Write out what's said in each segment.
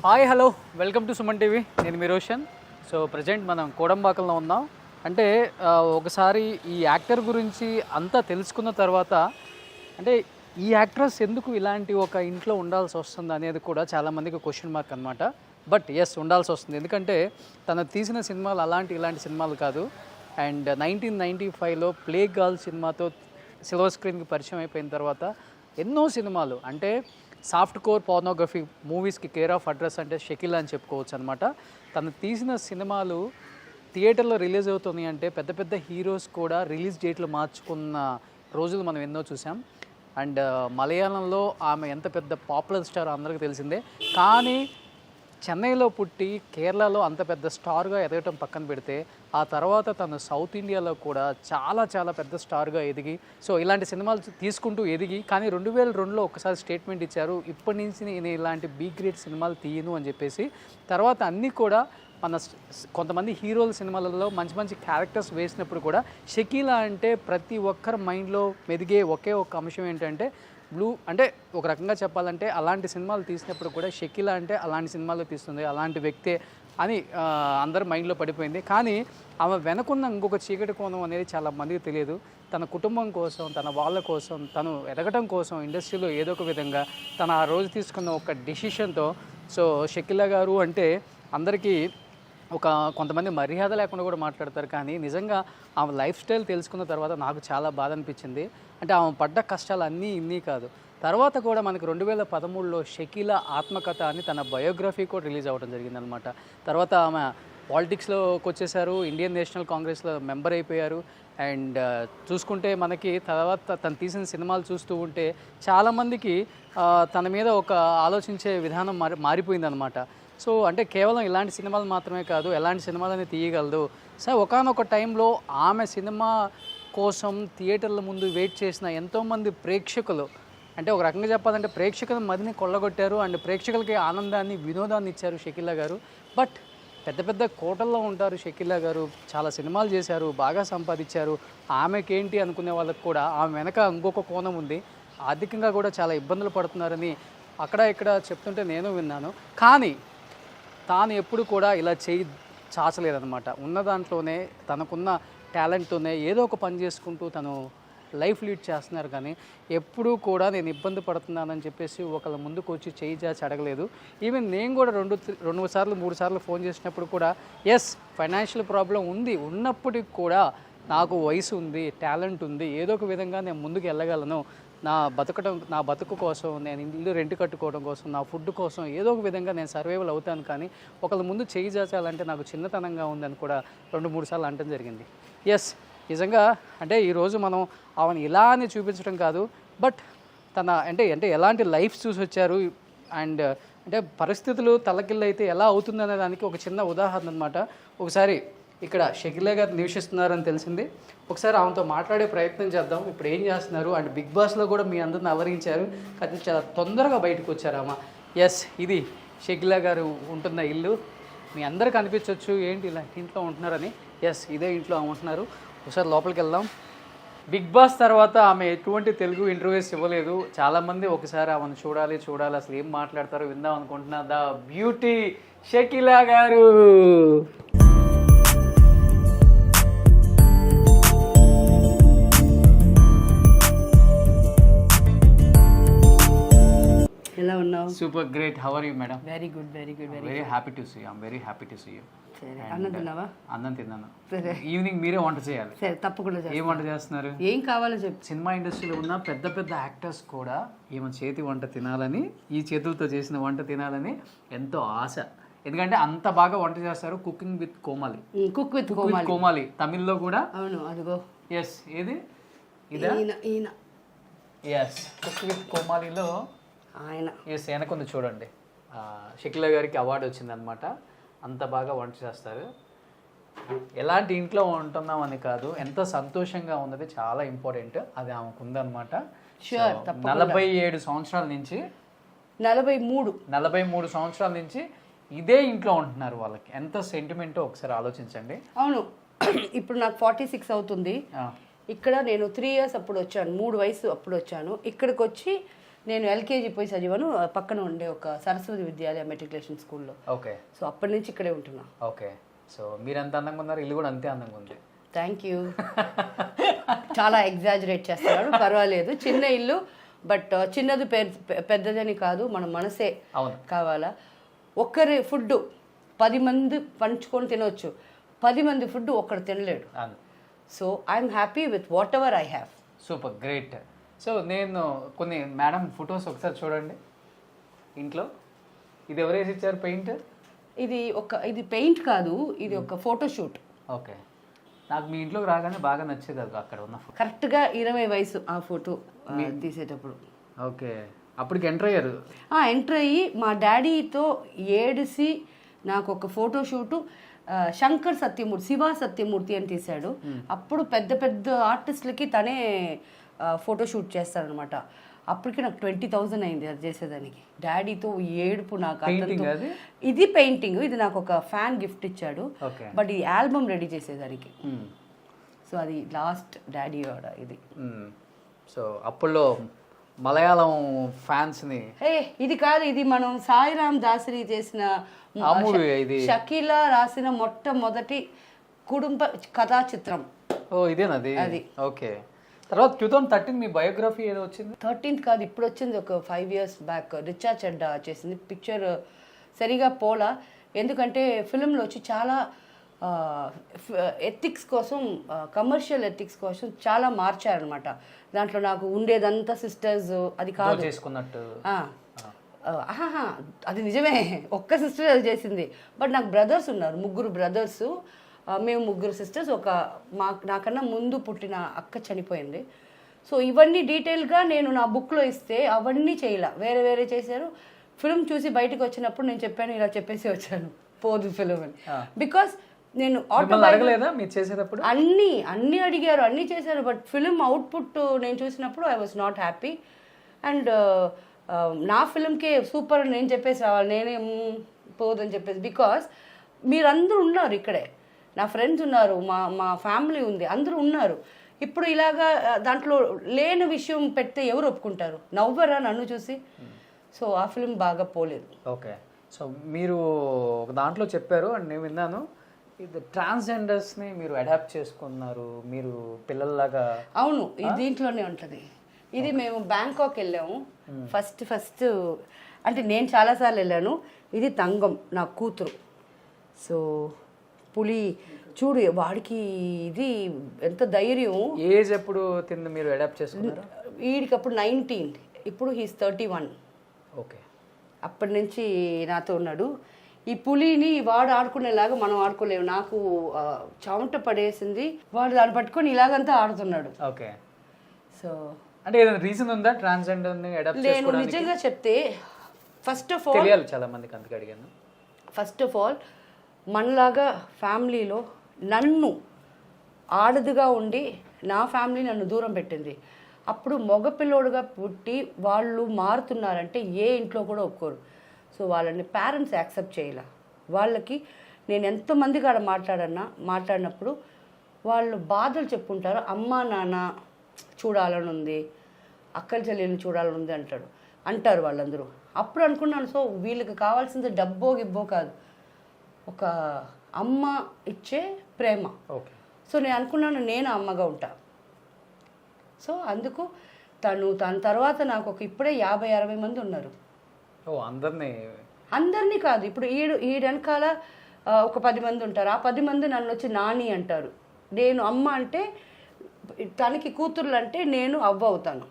Hi hello welcome to Suman TV. నేను మీ Roshan. So present మనం కోడంబాకంలో ఉన్నాం. అంటే ఒకసారి ఈ యాక్టర్ గురించి అంతా తెలుసుకున్న తర్వాత అంటే ఈ యాక్ట్రెస్ ఎందుకు ఇలాంటి ఒక ఇంట్లో ఉండాల్సి వస్తుంది అనేది కూడా చాలామందికి క్వశ్చన్ మార్క్ అనమాట. బట్ ఎస్, ఉండాల్సి వస్తుంది. ఎందుకంటే తను తీసిన సినిమాలు ఇలాంటి సినిమాలు కాదు. అండ్ 1995లో ప్లే గర్ల్ సినిమాతో సిల్వర్ స్క్రీన్కి పరిచయం అయిపోయిన తర్వాత ఎన్నో సినిమాలు అంటే సాఫ్ట్ కోర్ పోర్నోగ్రఫీ మూవీస్కి కేర్ ఆఫ్ అడ్రస్ అంటే షకీలా అని చెప్పుకోవచ్చు అనమాట. తను తీసిన సినిమాలు థియేటర్లో రిలీజ్ అవుతుంది అంటే పెద్ద పెద్ద హీరోస్ కూడా రిలీజ్ డేట్లు మార్చుకున్న రోజులు మనం ఎన్నో చూసాం. అండ్ మలయాళంలో ఆమె ఎంత పెద్ద పాపులర్ స్టార్ అందరికీ తెలిసిందే. కానీ చెన్నైలో పుట్టి కేరళలో అంత పెద్ద స్టార్గా ఎదగటం పక్కన పెడితే ఆ తర్వాత తను సౌత్ ఇండియాలో కూడా చాలా చాలా పెద్ద స్టార్గా ఎదిగి సో ఇలాంటి సినిమాలు తీసుకుంటూ ఎదిగి కానీ 2002లో ఒకసారి స్టేట్మెంట్ ఇచ్చారు, ఇప్పటి నుంచి నేను ఇలాంటి బీ గ్రేడ్ సినిమాలు తీయను అని చెప్పేసి. తర్వాత అన్నీ కూడా మన కొంతమంది హీరోల సినిమాలలో మంచి మంచి క్యారెక్టర్స్ వేసినప్పుడు కూడా షకీలా అంటే ప్రతి ఒక్కరి మైండ్లో మెదిగే ఒకే ఒక అంశం ఏంటంటే బ్లూ. అంటే ఒక రకంగా చెప్పాలంటే అలాంటి సినిమాలు తీసినప్పుడు కూడా షకీలా అంటే అలాంటి సినిమాలు తీస్తుంది, అలాంటి వ్యక్తే అని అందరి మైండ్లో పడిపోయింది. కానీ ఆమె వెనకున్న ఇంకొక చీకటి కోణం అనేది చాలా మందికి తెలియదు. తన కుటుంబం కోసం, తన వాళ్ళ కోసం, తను ఎదగటం కోసం ఇండస్ట్రీలో ఏదో ఒక విధంగా తను ఆ రోజు తీసుకున్న ఒక డెసిషన్తో సో షకీలా గారు అంటే అందరికీ కొంతమంది మర్యాద లేకుండా కూడా మాట్లాడతారు. కానీ నిజంగా ఆమె లైఫ్ స్టైల్ తెలుసుకున్న తర్వాత నాకు చాలా బాధ అనిపించింది. అంటే ఆమె పడ్డ కష్టాలు అన్నీ ఇన్ని కాదు. తర్వాత కూడా మనకి 2013లో షకీలా ఆత్మకథ అని తన బయోగ్రఫీ కూడా రిలీజ్ అవ్వడం జరిగిందనమాట. తర్వాత ఆమె పాలిటిక్స్లోకి వచ్చేసారు, ఇండియన్ నేషనల్ కాంగ్రెస్లో మెంబర్ అయిపోయారు. అండ్ చూసుకుంటే మనకి తర్వాత తను తీసిన సినిమాలు చూస్తూ ఉంటే చాలామందికి తన మీద ఒక ఆలోచించే విధానం మారిపోయిందనమాట. సో అంటే కేవలం ఇలాంటి సినిమాలు మాత్రమే కాదు, ఎలాంటి సినిమాలని తీయగలదు. సో ఒకానొక టైంలో ఆమె సినిమా కోసం థియేటర్ల ముందు వెయిట్ చేసిన ఎంతోమంది ప్రేక్షకులు అంటే ఒక రకంగా చెప్పాలంటే ప్రేక్షకుల మదిని కొల్లగొట్టారు. అండ్ ప్రేక్షకులకి ఆనందాన్ని, వినోదాన్ని ఇచ్చారు షకీలా గారు. బట్ పెద్ద పెద్ద కోటల్లో ఉంటారు షకీలా గారు, చాలా సినిమాలు చేశారు, బాగా సంపాదించారు. ఆమెకేంటి అనుకునే వాళ్ళకి కూడా ఆమె వెనక ఇంకొక కోణం ఉంది. ఆర్థికంగా కూడా చాలా ఇబ్బందులు పడుతున్నారని అక్కడ ఇక్కడ చెప్తుంటే నేను విన్నాను. కానీ తాను ఎప్పుడు కూడా ఇలా చేయి చాచలేదనమాట. ఉన్న దాంట్లోనే తనకున్న టాలెంట్తోనే ఏదో ఒక పని చేసుకుంటూ తను లైఫ్ లీడ్ చేస్తున్నారు. కానీ ఎప్పుడూ కూడా నేను ఇబ్బంది పడుతున్నానని చెప్పేసి ఒకళ్ళ ముందుకు వచ్చి చేయి చాచి అడగలేదు. ఈవెన్ నేను కూడా 2 సార్లు 3 సార్లు ఫోన్ చేసినప్పుడు కూడా ఎస్ ఫైనాన్షియల్ ప్రాబ్లం ఉంది, ఉన్నప్పటికి కూడా నాకు వయసు ఉంది, టాలెంట్ ఉంది, ఏదో ఒక విధంగా నేను ముందుకు వెళ్ళగలను, నా బతుకు కోసం, నేను ఇల్లు రెంట్ కట్టుకోవడం కోసం, నా ఫుడ్ కోసం ఏదో ఒక విధంగా నేను సర్వైవల్ అవుతాను. కానీ ఒకళ్ళ ముందు చేయి చాచాలంటే నాకు చిన్నతనంగా ఉందని కూడా 2-3 సార్లు అనటం జరిగింది. ఎస్, నిజంగా అంటే ఈరోజు మనం ఆమెను ఇలా అని చూపించడం కాదు, బట్ తన అంటే ఎలాంటి లైఫ్ చూసి వచ్చారు అండ్ అంటే పరిస్థితులు తలకిల్లైతే ఎలా అవుతుందనే దానికి ఒక చిన్న ఉదాహరణ అనమాట. ఒకసారి ఇక్కడ షకీలా గారు నివసిస్తున్నారని తెలిసింది. ఒకసారి ఆమెతో మాట్లాడే ప్రయత్నం చేద్దాం. ఇప్పుడు ఏం చేస్తున్నారు అండ్ బిగ్ బాస్లో కూడా మీ అందరిని అలరించారు, కానీ చాలా తొందరగా బయటకు వచ్చారు ఆమె. ఎస్, ఇది షకీలా గారు ఉంటున్న ఇల్లు. మీ అందరికి అనిపించవచ్చు ఏంటి ఇలా ఇంట్లో ఉంటున్నారని. ఎస్, ఇదే ఇంట్లో ఆమె ఉంటున్నారు. ఒకసారి లోపలికి వెళ్దాం. బిగ్ బాస్ తర్వాత ఆమె ఎటువంటి తెలుగు ఇంటర్వ్యూస్ ఇవ్వలేదు. చాలామంది ఒకసారి ఆమెను చూడాలి అసలు ఏం మాట్లాడతారో విందాం అనుకుంటున్నా. ద బ్యూటీ షకీలా గారు. ఎలా ఉన్నావు? Super great. How are you madam? Very good. Very happy to see you. I'm very happy to see you. అన్నం తిన్నావా? అన్నం తిన్నాను. ఈవినింగ్ మీరే వంట చేయాలి. సరే, తప్పకుండా. ఏం వంట చేస్తున్నారు? ఏం కావాలో చెప్పు. సినిమా ఇండస్ట్రీలో ఉన్న పెద్ద పెద్ద యాక్టర్స్ కూడా ఈమె చేతి వంట తినాలని, ఈ చేతులతో చేసిన వంట తినాలని ఎంతో ఆశ. ఎందుకంటే అంత బాగా వంట చేస్తారు. Cooking with Comali. Cook with Comali తమిళ్లో కూడా. అవును, అదిగో. ఎస్, ఏది ఇదా? ఈయన. ఎస్, కుక్ విత్ కోమాలిలో ఆయన. ఎస్, వెనకుంది చూడండి. షకీలా గారికి అవార్డు వచ్చిందనమాట. అంత బాగా వంట చేస్తారు. ఎలాంటి ఇంట్లో ఉంటున్నాం అని కాదు, ఎంత సంతోషంగా ఉన్నది చాలా ఇంపార్టెంట్. అది ఆమెకు ఉందన్నమాట. 47 సంవత్సరాల నుంచి 43 సంవత్సరాల నుంచి ఇదే ఇంట్లో ఉంటున్నారు. వాళ్ళకి ఎంత సెంటిమెంటో ఒకసారి ఆలోచించండి. అవును, ఇప్పుడు నాకు 46 అవుతుంది. ఇక్కడ నేను 3 years అప్పుడు వచ్చాను, 3 వయసు అప్పుడు వచ్చాను. ఇక్కడికి వచ్చి నేను ఎల్కేజీ పోయి చదివాను పక్కన ఉండే ఒక సరస్వతి విద్యాలయ మెట్రికులేషన్ స్కూల్లో. ఓకే. సో అప్పటి నుంచి ఇక్కడే ఉంటున్నా. ఓకే. సో మీరు ఎంత అందంగా ఉన్నారు, ఇల్లు కూడా అంతే అందంగా ఉంది. Thank you. చాలా ఎగ్జాజరేట్ చేస్తున్నాడు, పర్వాలేదు. చిన్న ఇల్లు, బట్ చిన్నది పెద్దదని కాదు, మన మనసే కావాలా. ఒక్కరి ఫుడ్ 10 మంది పంచుకొని తినవచ్చు, 10 మంది ఫుడ్ ఒక్కడు తినలేడు. So I'm happy with whatever I have. Super, great. సో నేను కొన్ని మేడం ఫొటోస్ ఒకసారి చూడండి ఇంట్లో. ఇది ఎవరు వేసి ఇచ్చారు పెయింట్? ఇది పెయింట్ కాదు, ఇది ఒక ఫోటోషూట్. ఓకే. నాకు మీ ఇంట్లోకి రాగానే బాగా నచ్చేది అది అక్కడ ఉన్న ఫోటో. కరెక్ట్గా 20 వయసు ఆ ఫోటో తీసేటప్పుడు. ఓకే. అప్పటికి ఎంటర్ అయ్యారు? ఎంటర్ అయ్యి మా డాడీతో ఏడిసి నాకు ఒక ఫోటోషూటు శంకర్ సత్యమూర్తి, శివ సత్యమూర్తి అని తీశాడు. అప్పుడు పెద్ద పెద్ద ఆర్టిస్టులకి తనే ఫోటోషూట్ చేస్తారనమాట. అప్పటికి నాకు 20,000 అయింది అది చేసేదానికి. డాడీతో ఏడుపు నాకు. ఇది పెయింటింగ్, ఇది నాకు ఒక ఫ్యాన్ గిఫ్ట్ ఇచ్చాడు, బట్ ఈ ఆల్బమ్ రెడీ చేసేదానికి. సో అది లాస్ట్ డాడీ ఇది. సో అప్పుల్లో మలయాళం ఫ్యాన్స్ని ఇది కాదు, ఇది మనం సాయిరామ్ దాసరి చేసిన షకీలా రాసిన మొట్టమొదటి కుటుంబ కథా చిత్రం. ఓ ఇదేనది. అది ఓకే. తర్వాత 2013 మీ బయోగ్రఫీ ఏదో వచ్చింది. 13th కాదు, ఇప్పుడు వచ్చింది, ఒక 5 years బ్యాక్. రిచా చెడ్డా చేసింది. పిక్చర్ సరిగా పోలా, ఎందుకంటే ఫిల్మ్లో వచ్చి చాలా ఎథిక్స్ కోసం, కమర్షియల్ ఎథిక్స్ కోసం చాలా మార్చారనమాట. దాంట్లో నాకు ఉండేదంతా సిస్టర్స్ అది కాదు చేసుకున్నట్టు. అది నిజమే, ఒక్క సిస్టర్ అది చేసింది. బట్ నాకు బ్రదర్స్ ఉన్నారు, 3 బ్రదర్స్. మేము 3 సిస్టర్స్. నాకన్నా ముందు పుట్టిన అక్క చనిపోయింది. సో ఇవన్నీ డీటెయిల్గా నేను నా బుక్లో ఇస్తే అవన్నీ చేయలే, వేరే వేరే చేశారు. ఫిల్మ్ చూసి బయటకు వచ్చినప్పుడు నేను చెప్పాను, ఇలా చెప్పేసి వచ్చాను పోదు ఫిల్మ్ అని. బికాస్ నేను అన్ని అడిగారు, అన్నీ చేశారు, బట్ ఫిల్మ్ అవుట్పుట్ నేను చూసినప్పుడు I was not happy. And నా ఫిల్మ్కే సూపర్ నేను చెప్పేసి రావాలి, నేనే పోదని చెప్పేసి. బికాస్ మీరందరూ ఉన్నారు ఇక్కడే, నా ఫ్రెండ్స్ ఉన్నారు, మా ఫ్యామిలీ ఉంది, అందరూ ఉన్నారు. ఇప్పుడు ఇలాగా దాంట్లో లేని విషయం పెడితే ఎవరు ఒప్పుకుంటారు? నవ్వరా నన్ను చూసి? సో ఆ ఫిల్మ్ బాగా పోలేదు. ఓకే. సో మీరు ఒక దాంట్లో చెప్పారు అండ్ నేను విన్నాను, ఇది ట్రాన్స్జెండర్స్ని మీరు అడాప్ట్ చేసుకున్నారు మీరు పిల్లల్లాగా. అవును, ఇది దీంట్లోనే ఉంటుంది. ఇది మేము బ్యాంకాక్ వెళ్ళాము ఫస్ట్. అంటే నేను చాలాసార్లు వెళ్ళాను. ఇది తంగం, నా కూతురు. సో పులి చూడు, వాడికి ఇది ఎంత ధైర్యం. ఏజ్ ఎప్పుడు తింది మీరు అడాప్ట్ చేసుకున్నారు? వీడికి అప్పుడు 19, ఇప్పుడు హీస్ 31. ఓకే. అప్పటి నుంచి నాతో ఉన్నాడు. ఈ పులిని వాడు ఆడుకునేలాగా మనం ఆడుకోలేము. నాకు చెమట పడేసింది, వాడు దాన్ని పట్టుకొని ఇలాగంతా ఆడుతున్నాడు. ఓకే. సో అంటే ఏదైనా రీజన్ ఉందా ట్రాన్స్జెండర్ని అడాప్ట్ చేసుకోవడానికి? నేను నిజంగా చెప్తే ఫస్ట్ ఆఫ్ ఆల్ తెలియాలి చాలా మందికి, అందుకే అడిగాను. ఫస్ట్ ఆఫ్ ఆల్ మనలాగా ఫ్యామిలీలో నన్ను ఆడదుగా ఉండి నా ఫ్యామిలీ నన్ను దూరం పెట్టింది. అప్పుడు మగపిల్లోడుగా పుట్టి వాళ్ళు మారుతున్నారంటే ఏ ఇంట్లో కూడా ఒప్పుకోరు. సో వాళ్ళని పేరెంట్స్ యాక్సెప్ట్ చేయాల. వాళ్ళకి నేను ఎంతమంది కాడ మాట్లాడినప్పుడు వాళ్ళు బాధలు చెప్పుకుంటారు. అమ్మ నాన్న చూడాలని ఉంది, అక్కల చెల్లెల్ని చూడాలని ఉంది అంటారు వాళ్ళందరూ. అప్పుడు అనుకున్నాను, సో వీళ్ళకి కావాల్సింది డబ్బో గిబ్బో కాదు, ఒక అమ్మ ఇచ్చే ప్రేమ. ఓకే. సో నేను అనుకున్నాను నేను అమ్మగా ఉంటా. సో అందుకు తన తర్వాత నాకు ఇప్పుడే 50-60 మంది ఉన్నారు. అందరినీ కాదు, ఇప్పుడు ఈ వెనకాల ఒక 10 మంది ఉంటారు. ఆ 10 మంది నన్ను వచ్చి నాని అంటారు. నేను అమ్మ అంటే, తనకి కూతుర్లు అంటే నేను అవ్వ అవుతాను.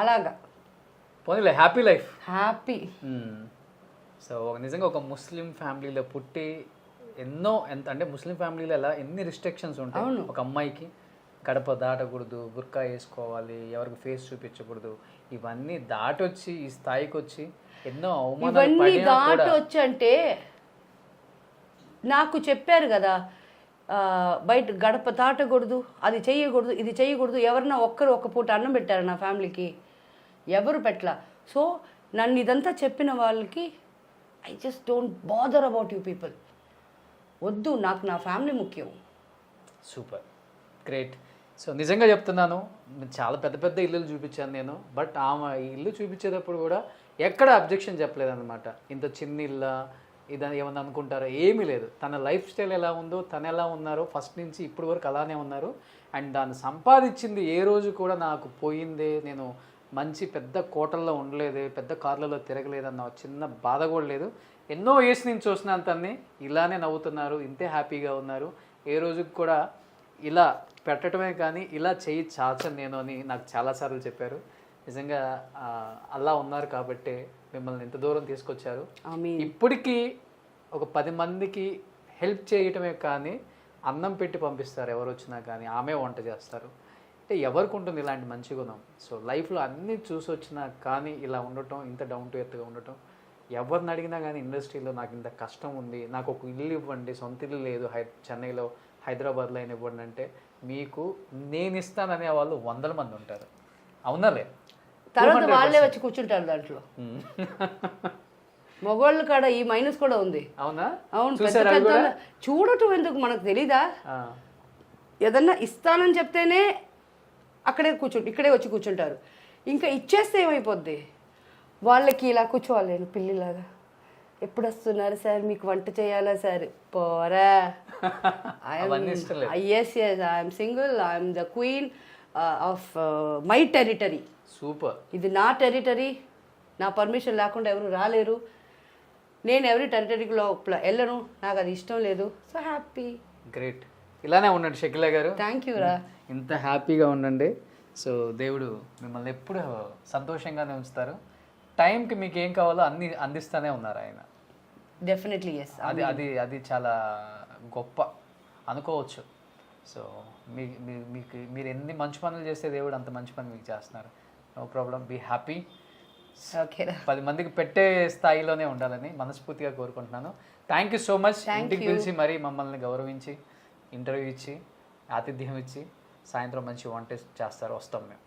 అలాగా హ్యాపీ లైఫ్, హ్యాపీ. సో నిజంగా ఒక ముస్లిం ఫ్యామిలీలో పుట్టి అంటే ముస్లిం ఫ్యామిలీలో ఎన్ని రిస్ట్రిక్షన్స్ ఉంటాయి. ఒక అమ్మాయికి గడప దాటకూడదు, బుర్కా వేసుకోవాలి, ఎవరికి ఫేస్ చూపించకూడదు, ఇవన్నీ దాటొచ్చి ఈ స్థాయికి వచ్చి ఎన్నో అవమానాలు దాటొచ్చి అంటే నాకు చెప్పారు కదా, బయట గడప దాటకూడదు, అది చెయ్యకూడదు, ఇది చెయ్యకూడదు. ఎవరన్నా ఒక పూట అన్నం పెట్టారు నా ఫ్యామిలీకి? ఎవరు పెట్టలా. సో నన్ను ఇదంతా చెప్పిన వాళ్ళకి I just don't bother about you people. వద్దు, నాకు నా ఫ్యామిలీ ముఖ్యం. Super, great. సో నిజంగా చెప్తున్నాను, చాలా పెద్ద పెద్ద ఇల్లులు చూపించాను నేను. బట్ ఆమె ఈ ఇల్లు చూపించేటప్పుడు కూడా ఎక్కడ అబ్జెక్షన్ చెప్పలేదన్నమాట. ఇంత చిన్న ఇల్లా ఇదని ఏమన్నా అనుకుంటారో ఏమీ లేదు. తన లైఫ్ స్టైల్ ఎలా ఉందో, తను ఎలా ఉన్నారో ఫస్ట్ నుంచి ఇప్పటి వరకు అలానే ఉన్నారు. అండ్ దాన్ని సంపాదించింది ఏ రోజు కూడా నాకు పోయిందే, నేను మంచి పెద్ద కోటల్లో ఉండలేదు, పెద్ద కార్లలో తిరగలేదన్న చిన్న బాధ కూడా లేదు. ఎన్నో ఇయర్స్ నుంచి చూస్తున్నాను తన్ని, ఇలానే నవ్వుతున్నారు, ఇంతే హ్యాపీగా ఉన్నారు. ఏ రోజుకి కూడా ఇలా పెట్టడమే కానీ ఇలా చేయి చాచను నేను అని నాకు చాలాసార్లు చెప్పారు. నిజంగా అలా ఉన్నారు కాబట్టి మిమ్మల్ని ఇంత దూరం తీసుకొచ్చారు. ఇప్పటికీ ఒక 10 మందికి హెల్ప్ చేయటమే కానీ అన్నం పెట్టి పంపిస్తారు ఎవరు వచ్చినా కానీ, ఆమె వంట చేస్తారు. అంటే ఎవరికి ఉంటుంది ఇలాంటి మంచి గుణం? సో లైఫ్లో అన్నీ చూసి వచ్చినా కానీ ఇలా ఉండటం, ఇంత డౌన్ టు ఎర్త్గా ఉండటం. ఎవరిని అడిగినా కానీ ఇండస్ట్రీలో నాకు ఇంత కష్టం ఉంది, నాకు ఒక ఇల్లు ఇవ్వండి, సొంత ఇల్లు లేదు చెన్నైలో, హైదరాబాద్లో అయినా ఇవ్వండి అంటే మీకు నేను ఇస్తాననే వాళ్ళు 100 మంది ఉంటారు. అవునాలే? తర్వాత వాళ్ళే వచ్చి కూర్చుంటారు దాంట్లో. మగవాళ్ళు కాడ ఈ మైనస్ కూడా ఉంది. అవునా? అవును. చూడటం ఎందుకు మనకు తెలీదా? ఏదన్నా ఇస్తానని చెప్తేనే ఇక్కడే వచ్చి కూర్చుంటారు. ఇంకా ఇచ్చేస్తే ఏమైపోద్ది? వాళ్ళకి ఇలా కూర్చోవాలి పిల్లిలాగా. ఎప్పుడు వస్తున్నారు సార్, మీకు వంట చేయాలా సార్? పోరా. Yes I'm single, I'm the queen of my territory. Super. ఇది నా టెరిటరీ, నా పర్మిషన్ లేకుండా ఎవరు రాలేరు. నేను ఎవరి టెరిటరీకి లోపల వెళ్ళను, నాకు అది ఇష్టం లేదు. So happy. గ్రేట్. ఇలానే ఉండండి షకీలా గారు. థ్యాంక్ యూ రా. ఇంత హ్యాపీగా ఉండండి. సో దేవుడు మిమ్మల్ని ఎప్పుడు సంతోషంగానే ఉంచుతారు. టైంకి మీకు ఏం కావాలో అన్ని అందిస్తూనే ఉన్నారు ఆయన. Definitely yes. అది చాలా గొప్ప అనుకోవచ్చు. సో మీరు ఎన్ని మంచి పనులు చేస్తే దేవుడు అంత మంచి పని మీకు చేస్తున్నారు. No problem, be happy. Okay. 10 మందికి పెట్టే స్థాయిలోనే ఉండాలని మనస్ఫూర్తిగా కోరుకుంటున్నాను. Thank you so much. ఇంటికి పిలిచి మరీ మమ్మల్ని గౌరవించి ఇంటర్వ్యూ ఇచ్చి ఆతిథ్యం ఇచ్చి సాయంత్రం మంచి వంట చేస్తారు, వస్తాం మేము.